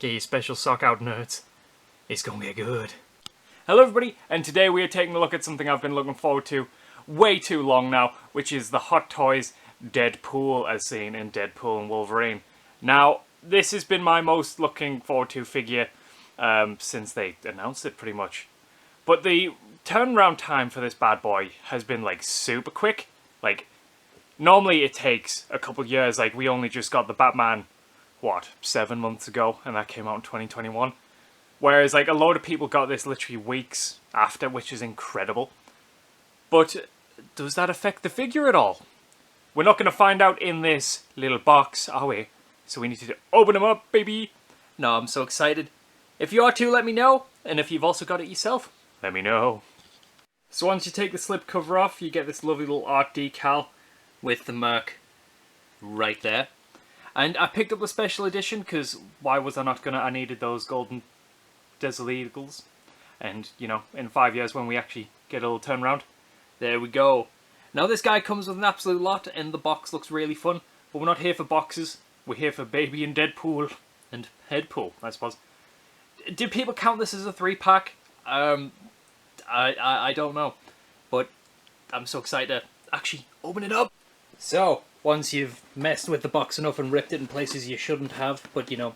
Get your special sock out, nerds. It's gonna get good. Hello everybody, and today we are taking a look at something I've been looking forward to way too long now, which is the Hot Toys Deadpool as seen in Deadpool and Wolverine. Now, this has been my most looking forward to figure since they announced it pretty much. But the turnaround time for this bad boy has been like super quick. Like, normally it takes a couple years, like we only just got the Batman, what, 7 months ago, and that came out in 2021. Whereas, like, a load of people got this literally weeks after, which is incredible. But does that affect the figure at all? We're not going to find out in this little box, are we? So we need to open them up, baby. No, I'm so excited. If you are too, let me know. And if you've also got it yourself, let me know. So once you take the slip cover off, you get this lovely little art decal with the Merc right there. And I picked up the special edition because why was I not gonna? I needed those golden Desert Eagles. And, you know, in 5 years when we actually get a little turnaround, there we go. Now this guy comes with an absolute lot and the box looks really fun. But we're not here for boxes. We're here for Baby and Deadpool and Headpool, I suppose. Do people count this as a 3-pack? I don't know. But I'm so excited to actually open it up. So, once you've messed with the box enough and ripped it in places you shouldn't have, but you know,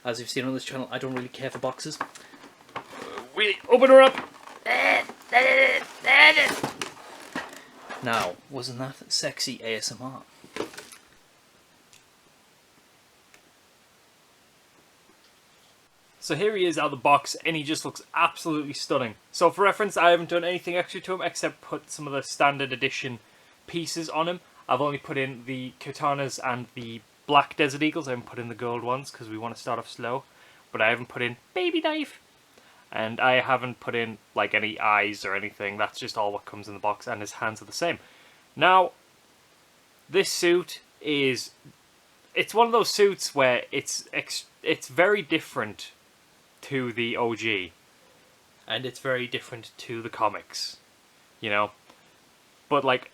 as you've seen on this channel, I don't really care for boxes. We open her up! Now, wasn't that sexy ASMR? So here he is out of the box, and he just looks absolutely stunning. So for reference, I haven't done anything extra to him except put some of the standard edition pieces on him. I've only put in the katanas and the black Desert Eagles. I haven't put in the gold ones because we want to start off slow. But I haven't put in baby knife. And I haven't put in like any eyes or anything. That's just all what comes in the box, and his hands are the same. Now, this suit is... It's one of those suits where it's very different to the OG. And it's very different to the comics. You know? But like...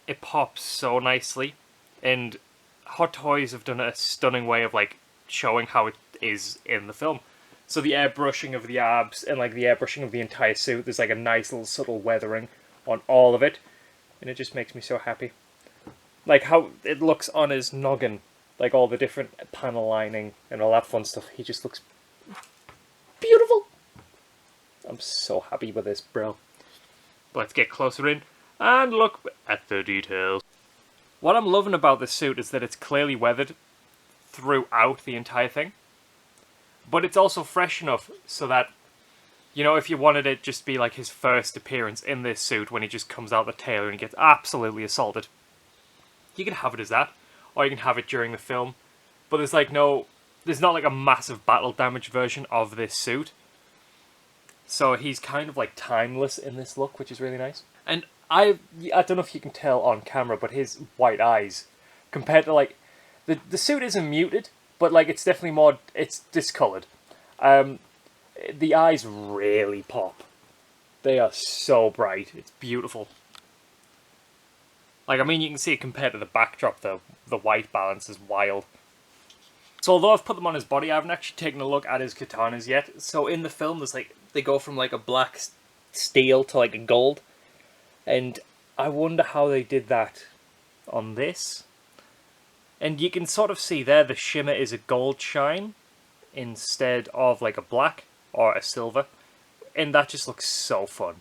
It pops so nicely, and Hot Toys have done a stunning way of like showing how it is in the film. So the airbrushing of the abs and like the airbrushing of the entire suit, there's like a nice little subtle weathering on all of it, and it just makes me so happy. Like how it looks on his noggin, like all the different panel lining and all that fun stuff. He just looks beautiful. I'm so happy with this, bro. But let's get closer in and look at the details. What I'm loving about this suit is that it's clearly weathered throughout the entire thing. But it's also fresh enough so that, you know, if you wanted it just be like his first appearance in this suit when he just comes out the tailor and he gets absolutely assaulted, you can have it as that. Or you can have it during the film. But there's like there's not like a massive battle damage version of this suit. So he's kind of like timeless in this look, which is really nice. And I don't know if you can tell on camera, but his white eyes, compared to like, the suit isn't muted, but like it's definitely more, it's discoloured. The eyes really pop. They are so bright. It's beautiful. Like, I mean, you can see it compared to the backdrop, the white balance is wild. So although I've put them on his body, I haven't actually taken a look at his katanas yet. So in the film, there's like, they go from like a black steel to like a gold. And I wonder how they did that on this. And you can sort of see there the shimmer is a gold shine instead of like a black or a silver. And that just looks so fun.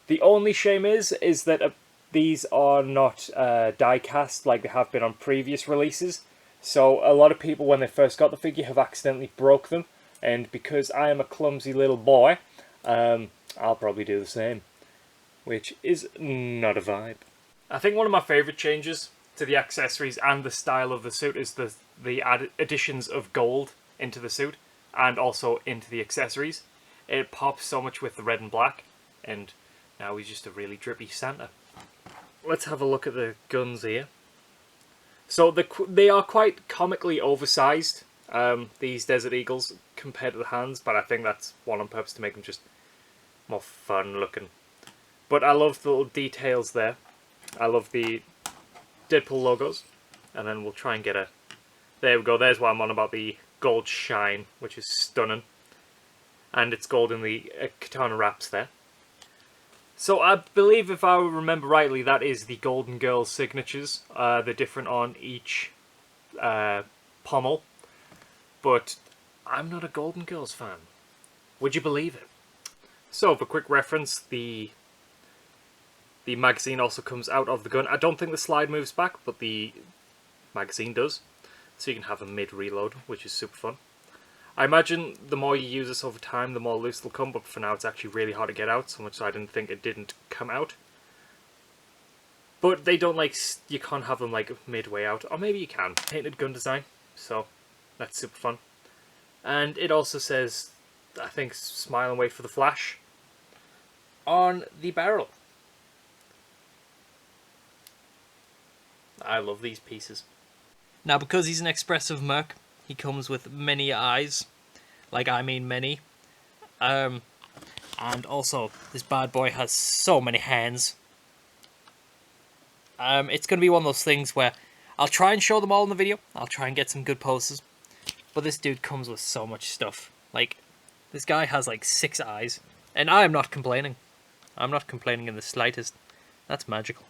The only shame is that these are not die cast like they have been on previous releases. So a lot of people when they first got the figure have accidentally broke them. And because I am a clumsy little boy, I'll probably do the same. Which is not a vibe. I think one of my favourite changes to the accessories and the style of the suit is the additions of gold into the suit and also into the accessories. It pops so much with the red and black, and now he's just a really drippy Santa. Let's have a look at the guns here. So they are quite comically oversized, these Desert Eagles, compared to the hands, but I think that's one on purpose to make them just more fun looking. But I love the little details there. I love the Deadpool logos. And then we'll try and get a... There we go, there's what I'm on about, the gold shine, which is stunning. And it's gold in the katana wraps there. So I believe, if I remember rightly, that is the Golden Girls signatures. They're different on each pommel. But I'm not a Golden Girls fan. Would you believe it? So, for quick reference, the magazine also comes out of the gun. I don't think the slide moves back, but the magazine does. So you can have a mid-reload, which is super fun. I imagine the more you use this over time, the more loose they'll come, but for now it's actually really hard to get out, so much so I didn't think it didn't come out. But they don't, like, you can't have them, like, midway out. Or maybe you can. Painted gun design, so that's super fun. And it also says, I think, smile and wait for the flash on the barrel. I love these pieces. Now, because he's an expressive merc, he comes with many eyes. Like, I mean many. And also, this bad boy has so many hands. It's going to be one of those things where I'll try and show them all in the video. I'll try and get some good poses. But this dude comes with so much stuff. Like, this guy has like 6 eyes. And I am not complaining. I'm not complaining in the slightest. That's magical.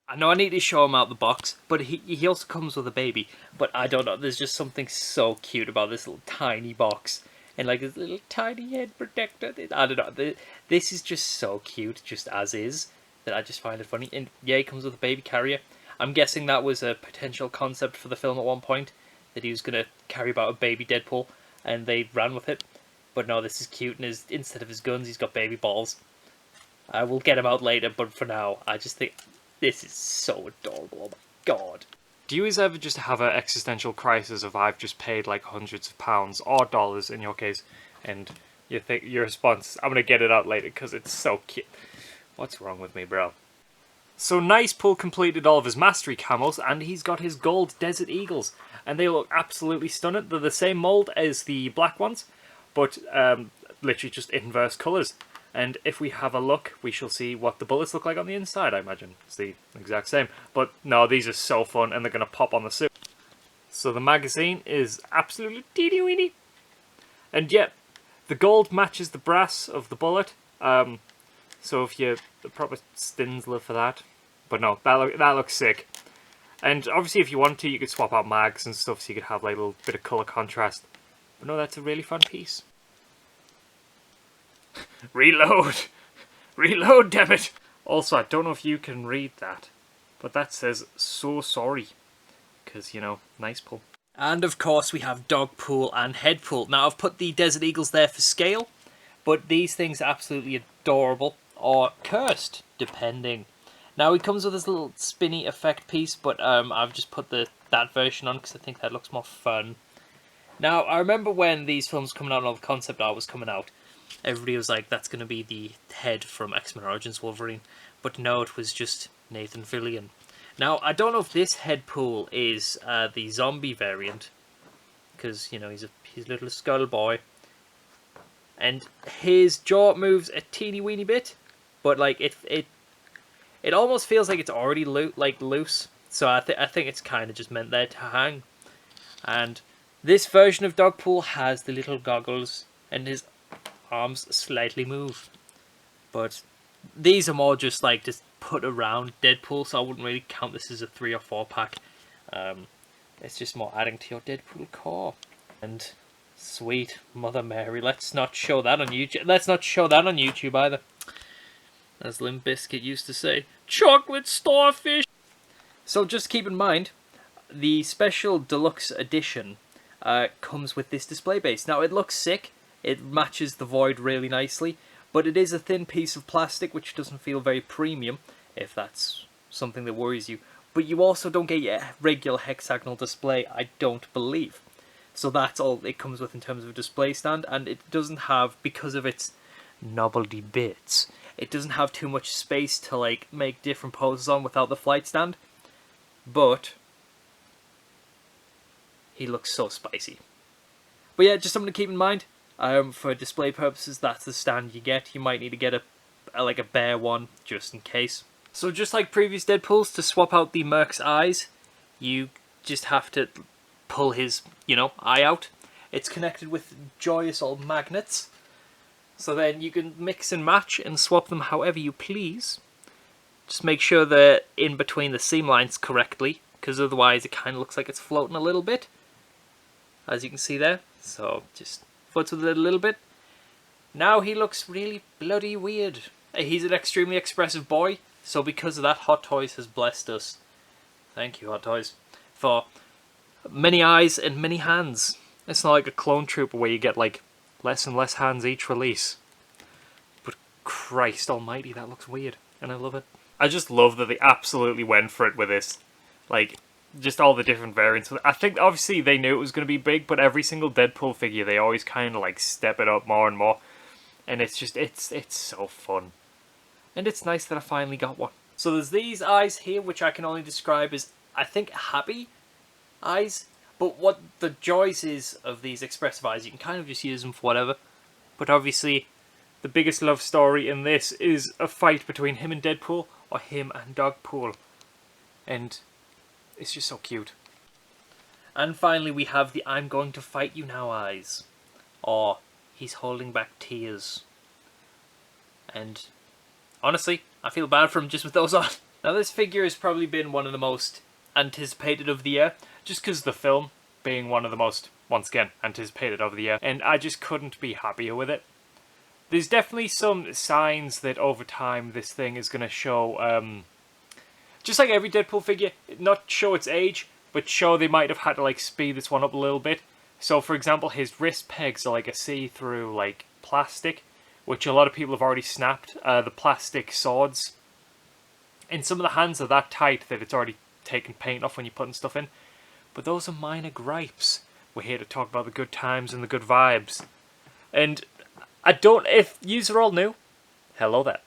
I know I need to show him out the box, but he also comes with a baby. But I don't know, there's just something so cute about this little tiny box. And like this little tiny head protector. I don't know, this is just so cute, just as is, that I just find it funny. And yeah, he comes with a baby carrier. I'm guessing that was a potential concept for the film at one point, that he was going to carry about a baby Deadpool, and they ran with it. But no, this is cute, and instead of his guns, he's got baby balls. I will get him out later, but for now, I just think this is so adorable. Oh my god. Do you ever just have an existential crisis of, I've just paid like hundreds of pounds, or dollars in your case, and you think your response, I'm going to get it out later because it's so cute. What's wrong with me, bro? So Nice Pool completed all of his mastery camos, and he's got his gold Desert Eagles, and they look absolutely stunning. They're the same mold as the black ones, but literally just inverse colours. And if we have a look, we shall see what the bullets look like on the inside, I imagine. It's the exact same. But no, these are so fun, and they're going to pop on the suit. So the magazine is absolutely teeny-weeny. And yet, the gold matches the brass of the bullet. So if you the proper stins live for that. But no, that looks sick. And obviously if you want to, you could swap out mags and stuff, so you could have like a little bit of colour contrast. But no, that's a really fun piece. Reload! Reload, damn it! Also, I don't know if you can read that, but that says, so sorry. Because, you know, nice pull. And of course we have dogpool and headpool. Now I've put the Desert Eagles there for scale, but these things are absolutely adorable, or cursed, depending. Now he comes with this little spinny effect piece, but I've just put that version on because I think that looks more fun. Now, I remember when these films coming out and all the concept art was coming out, everybody was like, that's going to be the head from X-Men Origins Wolverine. But no, it was just Nathan Fillion. Now, I don't know if this headpool is the zombie variant, because, you know, he's a little skull boy. And his jaw moves a teeny weeny bit, but like it almost feels like it's already loose. So I think it's kind of just meant there to hang. And this version of Dogpool has the little goggles, and his arms slightly move. But these are more just like just put around Deadpool, so I wouldn't really count this as a 3 or 4 pack. It's just more adding to your Deadpool core. And sweet Mother Mary, let's not show that on YouTube. Let's not show that on YouTube either. As Limp Bizkit used to say, chocolate starfish. So just keep in mind, the special deluxe edition comes with this display base. Now it looks sick. It matches the void really nicely, but it is a thin piece of plastic which doesn't feel very premium, if that's something that worries you. But you also don't get your regular hexagonal display, I don't believe. So that's all it comes with in terms of a display stand, and it doesn't have, because of its novelty bits, it doesn't have too much space to like make different poses on without the flight stand. But he looks so spicy. But yeah, just something to keep in mind. For display purposes, that's the stand you get. You might need to get a bare one, just in case. So just like previous Deadpools, to swap out the Merc's eyes, you just have to pull his, eye out. It's connected with joyous old magnets. So then you can mix and match and swap them however you please. Just make sure they're in between the seam lines correctly, because otherwise it kind of looks like it's floating a little bit, as you can see there. So just foots with it a little bit. Now he looks really bloody weird. He's an extremely expressive boy, so because of that, Hot Toys has blessed us. Thank you, Hot Toys, for many eyes and many hands. It's not like a clone trooper where you get like less and less hands each release. But Christ almighty, that looks weird, and I love it. I just love that they absolutely went for it with this. Like, just all the different variants. I think obviously they knew it was going to be big, but every single Deadpool figure, they always kind of like step it up more and more. And it's just, it's so fun. And it's nice that I finally got one. So there's these eyes here, which I can only describe as, I think, happy eyes. But what the joys is of these expressive eyes, you can kind of just use them for whatever. But obviously, the biggest love story in this is a fight between him and Deadpool, or him and Dogpool. And it's just so cute. And finally we have the I'm going to fight you now eyes. Or he's holding back tears. And honestly, I feel bad for him just with those on. Now this figure has probably been one of the most anticipated of the year, just because the film being one of the most, once again, anticipated of the year, and I just couldn't be happier with it. There's definitely some signs that over time this thing is going to show, just like every Deadpool figure, not show its age, but show they might have had to like speed this one up a little bit. So for example, his wrist pegs are like a see-through like plastic, which a lot of people have already snapped. The plastic swords. And some of the hands are that tight that it's already taken paint off when you're putting stuff in. But those are minor gripes. We're here to talk about the good times and the good vibes. And I don't, if yous are all new, hello there.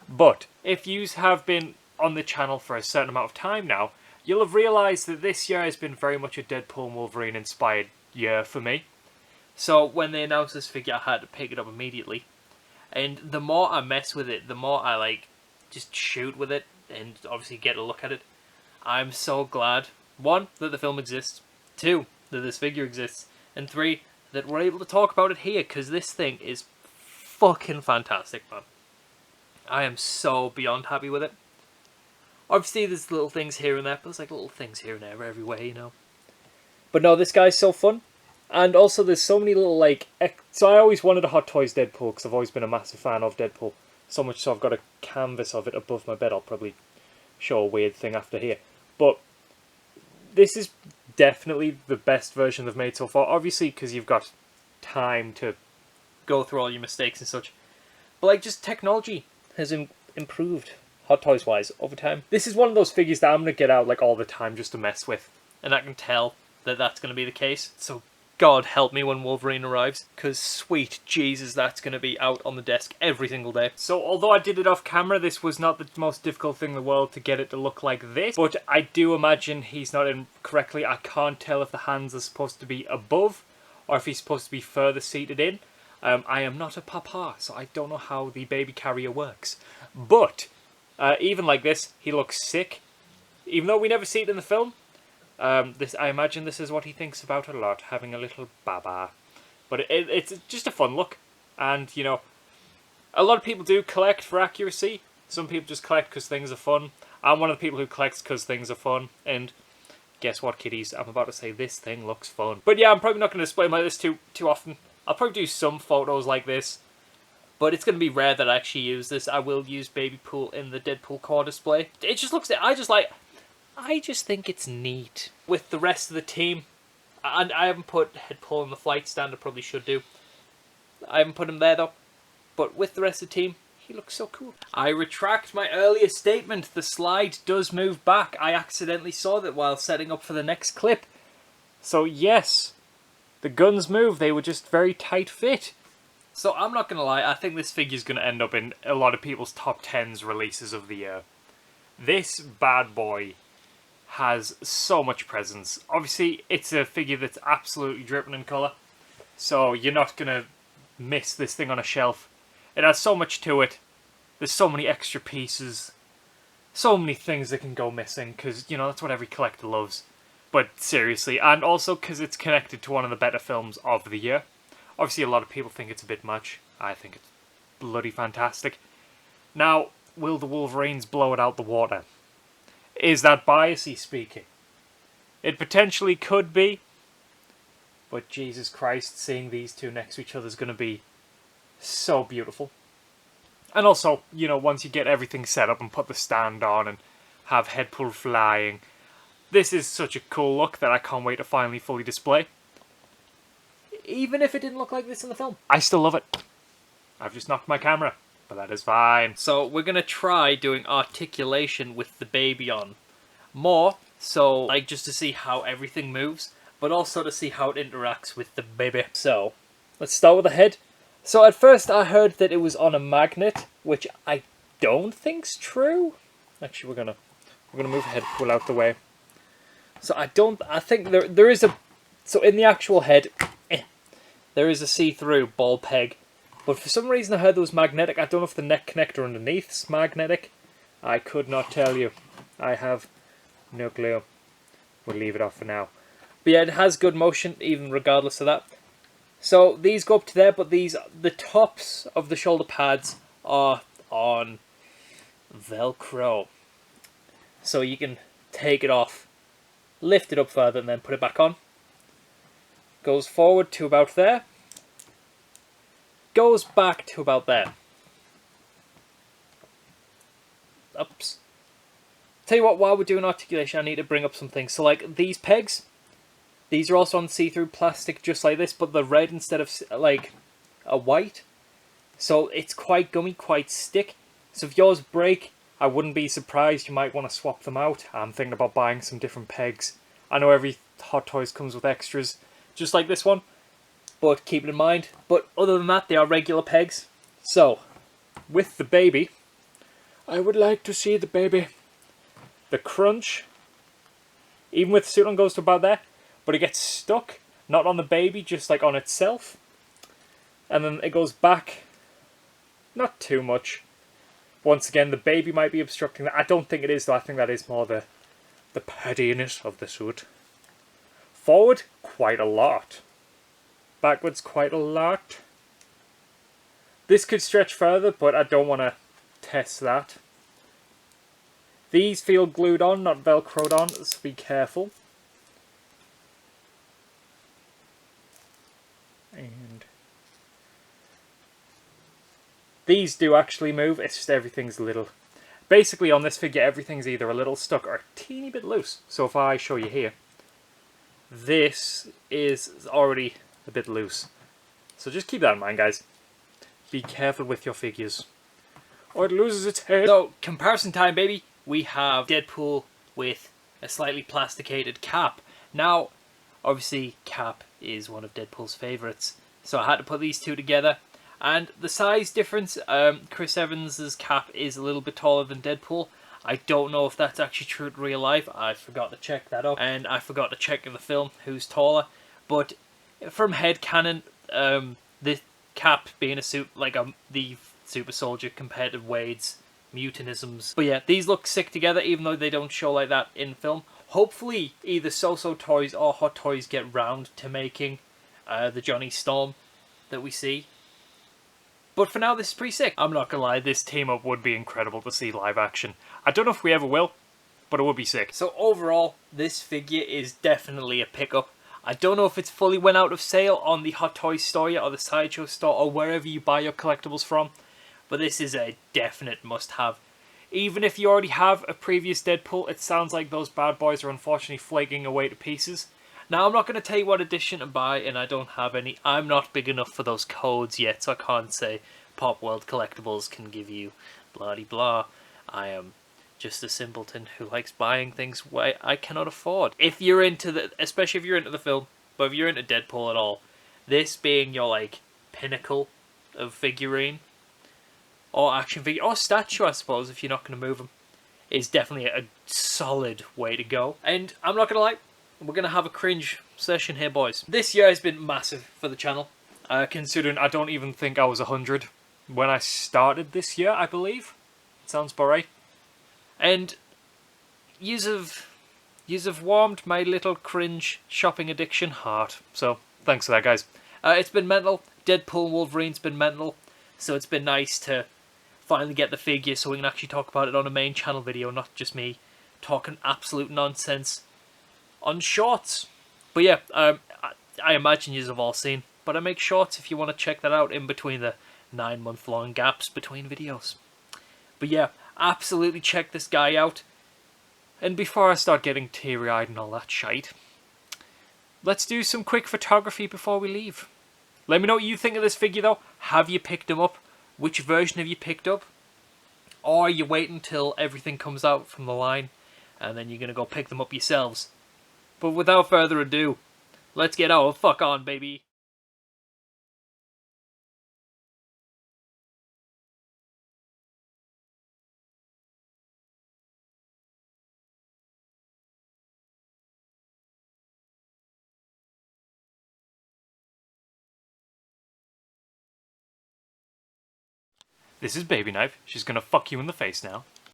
But if yous have been on the channel for a certain amount of time now, you'll have realised that this year has been very much a Deadpool and Wolverine inspired year for me. So when they announced this figure, I had to pick it up immediately. And the more I mess with it, the more I like just shoot with it and obviously get a look at it. I'm so glad, 1, that the film exists, 2, that this figure exists, and 3, that we're able to talk about it here, because this thing is fucking fantastic, man. I am so beyond happy with it. Obviously there's little things here and there, but there's like little things here and there everywhere, you know. But no, this guy's so fun. And also there's so many little like... So I always wanted a Hot Toys Deadpool, because I've always been a massive fan of Deadpool. So much so I've got a canvas of it above my bed. I'll probably show a weird thing after here. But this is definitely the best version they've made so far. Obviously, because you've got time to go through all your mistakes and such. But like, just technology has improved Hot Toys wise over time. This is one of those figures that I'm going to get out like all the time just to mess with. And I can tell that that's going to be the case. So God help me when Wolverine arrives, because sweet Jesus, that's going to be out on the desk every single day. So although I did it off camera, this was not the most difficult thing in the world to get it to look like this. But I do imagine he's not in correctly. I can't tell if the hands are supposed to be above or if he's supposed to be further seated in. I am not a papa, so I don't know how the baby carrier works. But even like this, he looks sick. Even though we never see it in the film. I imagine this is what he thinks about a lot, having a little baba. But it's just a fun look. And, you know, a lot of people do collect for accuracy. Some people just collect because things are fun. I'm one of the people who collects because things are fun. And guess what, kiddies? I'm about to say this thing looks fun. But yeah, I'm probably not going to display my list too often. I'll probably do some photos like this. But it's going to be rare that I actually use this. I will use babypool in the Deadpool core display. It just looks... I just think it's neat. With the rest of the team, and I haven't put Headpool on the flight stand, I probably should do. I haven't put him there though. But with the rest of the team, he looks so cool. I retract my earlier statement. The slide does move back. I accidentally saw that while setting up for the next clip. So yes, the guns move. They were just very tight fit. So I'm not going to lie, I think this figure's going to end up in a lot of people's top 10s releases of the year. This bad boy has so much presence. Obviously, it's a figure that's absolutely dripping in colour, so you're not going to miss this thing on a shelf. It has so much to it. There's so many extra pieces. So many things that can go missing, because, you know, that's what every collector loves. But seriously, and also because it's connected to one of the better films of the year. Obviously, a lot of people think it's a bit much. I think it's bloody fantastic. Now, will the Wolverines blow it out the water? Is that biasy speaking? It potentially could be. But Jesus Christ, seeing these two next to each other is going to be so beautiful. And also, you know, once you get everything set up and put the stand on and have headpool flying, this is such a cool look that I can't wait to finally fully display. Even if it didn't look like this in the film, I still love it. I've just knocked my camera, but that is fine. So we're going to try doing articulation with the baby on. More so, like, just to see how everything moves, but also to see how it interacts with the baby. So, let's start with the head. So at first I heard that it was on a magnet, which I don't think's true. Actually, we're gonna move headpool out the way. So I think there is a, so in the actual head, there is a see-through ball peg. But for some reason I heard there was magnetic. I don't know if the neck connector underneath is magnetic. I could not tell you. I have no clue. We'll leave it off for now. But yeah, it has good motion, even regardless of that. So these go up to there, but the tops of the shoulder pads are on Velcro. So you can take it off, lift it up further, and then put it back on. Goes forward to about there. Goes back to about there. Oops. Tell you what, while we're doing articulation, I need to bring up some things. So like these pegs, these are also on see-through plastic just like this, but they're red instead of like a white. So it's quite gummy, quite stick. So if yours break, I wouldn't be surprised. You might want to swap them out. I'm thinking about buying some different pegs. I know every Hot Toys comes with extras, just like this one. But keep it in mind. But other than that, they are regular pegs. So, with the baby, I would like to see the baby. The crunch, even with the suit on, goes to about there. But it gets stuck, not on the baby, just like on itself. And then it goes back, not too much. Once again, the baby might be obstructing that. I don't think it is, though. I think that is more the paddiness of the suit. Forward, quite a lot. Backwards, quite a lot. This could stretch further, but I don't want to test that. These feel glued on, not velcroed on, so be careful. And these do actually move, it's just everything's a little... Basically on this figure, everything's either a little stuck or a teeny bit loose. So if I show you here, this is already a bit loose. So just keep that in mind, guys. Be careful with your figures, or it loses its head. So, comparison time, baby. We have Deadpool with a slightly plasticated Cap. Now, obviously, Cap is one of Deadpool's favourites. So I had to put these two together. And the size difference, Chris Evans' Cap is a little bit taller than Deadpool. I don't know if that's actually true in real life. I forgot to check that up. And I forgot to check in the film who's taller. But from headcanon, the Cap being a suit like the super soldier compared to Wade's mutanisms. But yeah, these look sick together, even though they don't show like that in film. Hopefully, either So-So Toys or Hot Toys get round to making the Johnny Storm that we see. But for now, this is pretty sick. I'm not gonna lie, this team-up would be incredible to see live action. I don't know if we ever will, but it would be sick. So overall, this figure is definitely a pickup. I don't know if it's fully went out of sale on the Hot Toys store yet, or the Sideshow store, or wherever you buy your collectibles from. But this is a definite must-have. Even if you already have a previous Deadpool, it sounds like those bad boys are unfortunately flaking away to pieces. Now, I'm not going to tell you what edition to buy, and I don't have any. I'm not big enough for those codes yet, so I can't say Pop World Collectibles can give you blah-de-blah. I am just a simpleton who likes buying things I cannot afford. If you're into especially if you're into the film, but if you're into Deadpool at all, this being your, like, pinnacle of figurine, or action figure, or statue, I suppose, if you're not going to move them, is definitely a solid way to go. And I'm not going to lie, we're going to have a cringe session here, boys. This year has been massive for the channel, considering I don't even think I was 100 when I started this year, I believe. Sounds about right. And yous have Yous have warmed my little cringe shopping addiction heart. So, thanks for that, guys. It's been mental. Deadpool and Wolverine's been mental. So it's been nice to finally get the figure so we can actually talk about it on a main channel video, not just me talking absolute nonsense on shorts. But yeah, I imagine yous have all seen. But I make shorts if you want to check that out in between the 9-month long gaps between videos. But yeah, absolutely check this guy out. And before I start getting teary-eyed and all that shite, let's do some quick photography before we leave. Let me know what you think of this figure though. Have you picked him up? Which version have you picked up? Or are you waiting until everything comes out from the line and then you're going to go pick them up yourselves? But without further ado, let's get our fuck on, baby. This is Baby Knife. She's gonna fuck you in the face now.